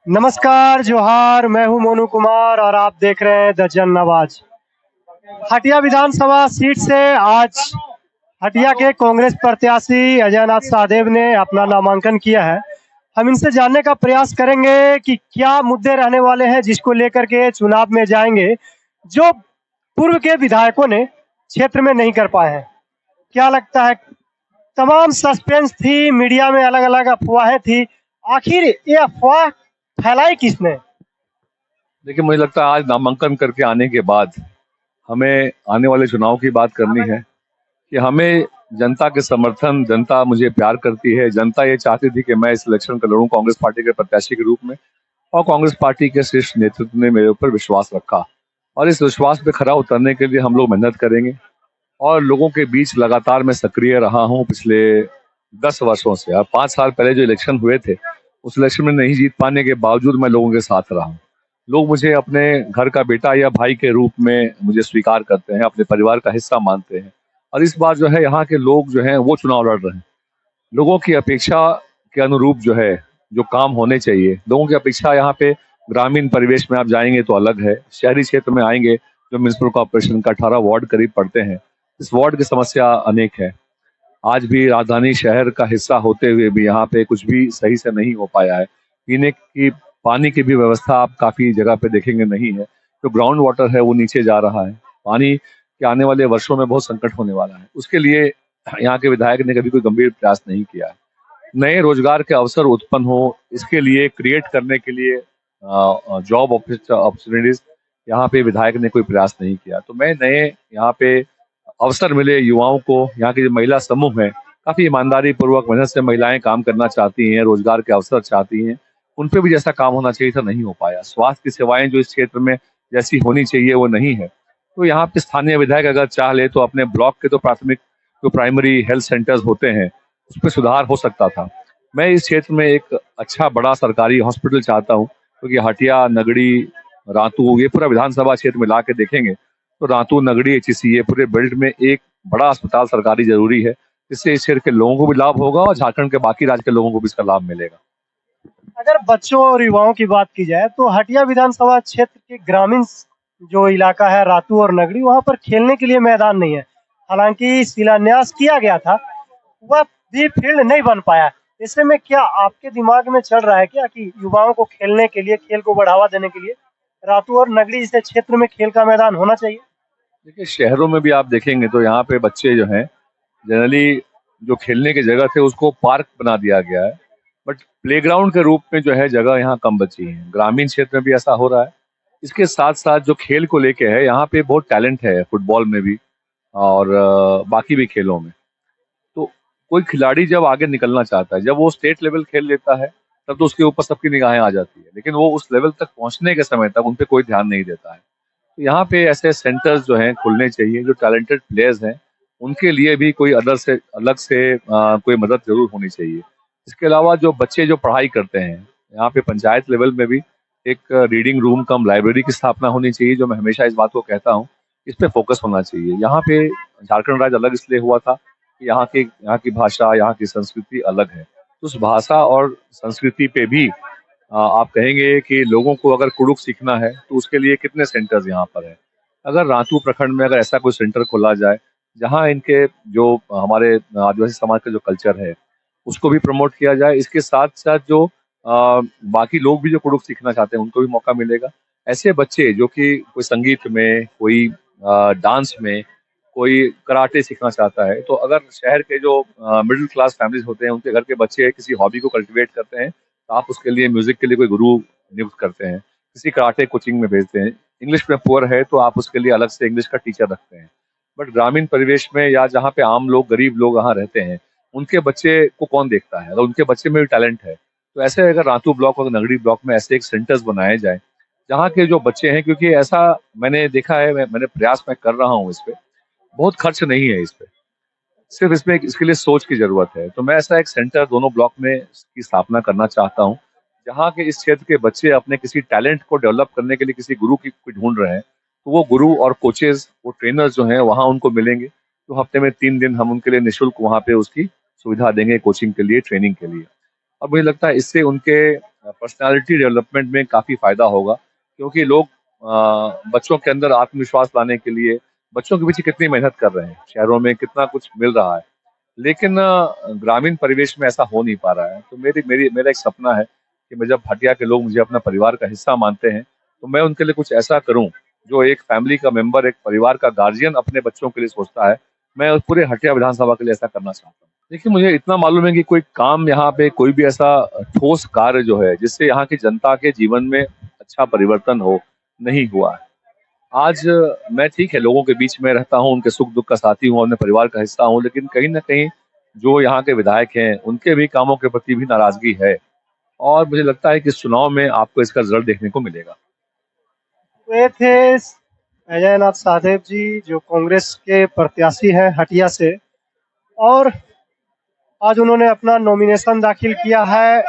नमस्कार, जोहार। मैं हूं मोनू कुमार और आप देख रहे हैं द जन आवाज। हटिया विधानसभा सीट से आज हटिया के कांग्रेस प्रत्याशी अजयनाथ शाहदेव ने अपना नामांकन किया है। हम इनसे जानने का प्रयास करेंगे कि क्या मुद्दे रहने वाले हैं जिसको लेकर के चुनाव में जाएंगे, जो पूर्व के विधायकों ने क्षेत्र में नहीं कर पाए हैं। क्या लगता है, तमाम सस्पेंस थी, मीडिया में अलग अलग अफवाहें थी, आखिर ये अफवाह फैलाई किसने? देखिए, मुझे लगता है आज नामांकन करके आने के बाद हमें आने वाले चुनाव की बात करनी है कि हमें जनता के समर्थन, जनता मुझे प्यार करती है। जनता ये चाहती थी कि मैं इस इलेक्शन का लड़ूं कांग्रेस पार्टी के प्रत्याशी के रूप में, और कांग्रेस पार्टी के शीर्ष नेतृत्व ने मेरे ऊपर विश्वास रखा और इस विश्वास पे खरा उतरने के लिए हम लोग मेहनत करेंगे। और लोगों के बीच लगातार मैं सक्रिय रहा हूं पिछले 10 वर्षों से। और 5 साल पहले जो इलेक्शन हुए थे, उस इलेक्शन में नहीं जीत पाने के बावजूद मैं लोगों के साथ रहा हूं। लोग मुझे अपने घर का बेटा या भाई के रूप में मुझे स्वीकार करते हैं, अपने परिवार का हिस्सा मानते हैं। और इस बार जो है यहाँ के लोग जो हैं वो चुनाव लड़ रहे हैं। लोगों की अपेक्षा के अनुरूप जो है, जो काम होने चाहिए, लोगों की अपेक्षा यहाँ पे ग्रामीण परिवेश में आप जाएंगे तो अलग है, शहरी क्षेत्र में आएंगे जो म्युनिसिपल कॉर्पोरेशन का 18 वार्ड करीब पड़ते हैं, इस वार्ड की समस्या अनेक है। आज भी राजधानी शहर का हिस्सा होते हुए भी यहाँ पे कुछ भी सही से नहीं हो पाया है। पीने की पानी की भी व्यवस्था आप काफी जगह पे देखेंगे नहीं है। जो ग्राउंड वाटर है वो नीचे जा रहा है। पानी के आने वाले वर्षों में बहुत संकट होने वाला है। उसके लिए यहाँ के विधायक ने कभी कोई गंभीर प्रयास नहीं किया है। नए रोजगार के अवसर उत्पन्न हो, इसके लिए क्रिएट करने के लिए जॉब अपॉर्चुनिटीज यहाँ पे विधायक ने कोई प्रयास नहीं किया। तो मैं नए यहाँ पे अवसर मिले युवाओं को, यहाँ के जो महिला समूह है काफी ईमानदारी पूर्वक मेहनत से महिलाएं काम करना चाहती हैं, रोजगार के अवसर चाहती हैं, उन पे भी जैसा काम होना चाहिए था नहीं हो पाया। स्वास्थ्य की सेवाएं जो इस क्षेत्र में जैसी होनी चाहिए वो नहीं है। तो यहाँ पे स्थानीय विधायक अगर चाह ले तो अपने ब्लॉक के तो प्राथमिक जो प्राइमरी हेल्थ सेंटर्स होते हैं उस पर सुधार हो सकता था। मैं इस क्षेत्र में एक अच्छा बड़ा सरकारी हॉस्पिटल चाहता हूँ, क्योंकि हटिया, नगड़ी, रातू, ये पूरा विधानसभा क्षेत्र मिला के देखेंगे तो रातू, नगड़ी, एचईसी, ये पूरे बेल्ट में एक बड़ा अस्पताल सरकारी जरूरी है, जिससे इस क्षेत्र के लोगों को भी लाभ होगा और झारखंड के बाकी राज्य के लोगों को भी इसका लाभ मिलेगा। अगर बच्चों और युवाओं की बात की जाए तो हटिया विधानसभा क्षेत्र के ग्रामीण जो इलाका है रातू और नगरी, वहां पर खेलने के लिए मैदान नहीं है। हालांकि शिलान्यास किया गया था, वह भी फील्ड नहीं बन पाया। ऐसे में क्या आपके दिमाग में चल रहा है क्या कि युवाओं को खेलने के लिए, खेल को बढ़ावा देने के लिए रातू और नगरी जैसे क्षेत्र में खेल का मैदान होना चाहिए? देखिए, शहरों में भी आप देखेंगे तो यहाँ पे बच्चे जो हैं जनरली जो खेलने की जगह थे उसको पार्क बना दिया गया है, बट प्लेग्राउंड के रूप में जो है जगह यहाँ कम बची है। ग्रामीण क्षेत्र में भी ऐसा हो रहा है। इसके साथ साथ जो खेल को लेके है, यहाँ पे बहुत टैलेंट है फुटबॉल में भी और बाकी भी खेलों में। तो कोई खिलाड़ी जब आगे निकलना चाहता है, जब वो स्टेट लेवल खेल लेता है, तब तो उसके ऊपर सबकी निगाहें आ जाती है, लेकिन वो उस लेवल तक पहुंचने के समय तक उन पे कोई ध्यान नहीं देता है। तो यहाँ पे ऐसे सेंटर्स जो हैं खुलने चाहिए। जो टैलेंटेड प्लेयर्स हैं उनके लिए भी कोई अलग से कोई मदद जरूर होनी चाहिए। इसके अलावा जो बच्चे जो पढ़ाई करते हैं, यहाँ पे पंचायत लेवल में भी एक रीडिंग रूम कम लाइब्रेरी की स्थापना होनी चाहिए। जो मैं हमेशा इस बात को कहता हूँ, इस पे फोकस होना चाहिए। यहाँ पे झारखंड राज्य अलग इसलिए हुआ था कि यहाँ की भाषा, यहाँ की संस्कृति अलग है। तो उस भाषा और संस्कृति पे भी आप कहेंगे कि लोगों को अगर कुड़ुक सीखना है तो उसके लिए कितने सेंटर्स यहाँ पर हैं। अगर रातू प्रखंड में अगर ऐसा कोई सेंटर खोला जाए जहाँ इनके जो हमारे आदिवासी समाज का जो कल्चर है उसको भी प्रमोट किया जाए, इसके साथ साथ जो बाकी लोग भी जो कुड़ुक सीखना चाहते हैं उनको भी मौका मिलेगा। ऐसे बच्चे जो कि कोई संगीत में, कोई डांस में, कोई कराटे सीखना चाहता है, तो अगर शहर के जो मिडिल क्लास फैमिलीज होते हैं उनके घर के बच्चे किसी हॉबी को कल्टीवेट करते हैं, तो आप उसके लिए म्यूजिक के लिए कोई गुरु नियुक्त करते हैं, किसी कराटे कोचिंग में भेजते हैं। इंग्लिश में पुअर है तो आप उसके लिए अलग से इंग्लिश का टीचर रखते हैं। बट ग्रामीण परिवेश में या जहाँ पे आम लोग, गरीब लोग यहाँ रहते हैं, उनके बच्चे को कौन देखता है? अगर उनके बच्चे में भी टैलेंट है तो ऐसे अगर रातू ब्लॉक और नगड़ी ब्लॉक में ऐसे एक सेंटर्स बनाए जाए जहाँ के जो बच्चे हैं, क्योंकि ऐसा मैंने देखा है, मैंने प्रयास मैं कर रहा हूँ इस पे, बहुत खर्च नहीं है इस पे, सिर्फ इसमें इसके लिए सोच की जरूरत है। तो मैं ऐसा एक सेंटर दोनों ब्लॉक में की स्थापना करना चाहता हूँ, जहाँ के इस क्षेत्र के बच्चे अपने किसी टैलेंट को डेवलप करने के लिए किसी गुरु की कोई ढूंढ रहे हैं, तो वो गुरु और कोचेज, वो ट्रेनर्स जो हैं वहाँ उनको मिलेंगे। तो हफ्ते में 3 दिन हम उनके लिए निःशुल्क वहाँ पे उसकी सुविधा देंगे, कोचिंग के लिए, ट्रेनिंग के लिए। और मुझे लगता है इससे उनके पर्सनालिटी डेवलपमेंट में काफ़ी फायदा होगा, क्योंकि लोग बच्चों के अंदर आत्मविश्वास लाने के लिए बच्चों के पीछे कितनी मेहनत कर रहे हैं, शहरों में कितना कुछ मिल रहा है, लेकिन ग्रामीण परिवेश में ऐसा हो नहीं पा रहा है। तो मेरी मेरी मेरा एक सपना है कि मैं जब हटिया के लोग मुझे अपना परिवार का हिस्सा मानते हैं, तो मैं उनके लिए कुछ ऐसा करूं जो एक फैमिली का मेंबर, एक परिवार का गार्जियन अपने बच्चों के लिए सोचता है। मैं उस पूरे हटिया विधानसभा के लिए ऐसा करना चाहता हूँ। देखिए, मुझे इतना मालूम है कि कोई काम यहाँ पे, कोई भी ऐसा ठोस कार्य जो है जिससे यहाँ की जनता के जीवन में अच्छा परिवर्तन हो, नहीं हुआ है। आज मैं ठीक है, लोगों के बीच में रहता हूँ, उनके सुख दुख का साथी हूँ, अपने परिवार का हिस्सा हूँ, लेकिन कहीं न कहीं जो यहाँ के विधायक हैं, उनके भी कामों के प्रति भी नाराज़गी है, और मुझे लगता है कि इस चुनाव में आपको इसका रिज़ल्ट देखने को मिलेगा। तो ये थे अजय नाथ साहदेव जी, जो कांग्रेस के प्रत्याशी हैं हटिया से, और आज उन्होंने अपना नॉमिनेशन दाखिल किया है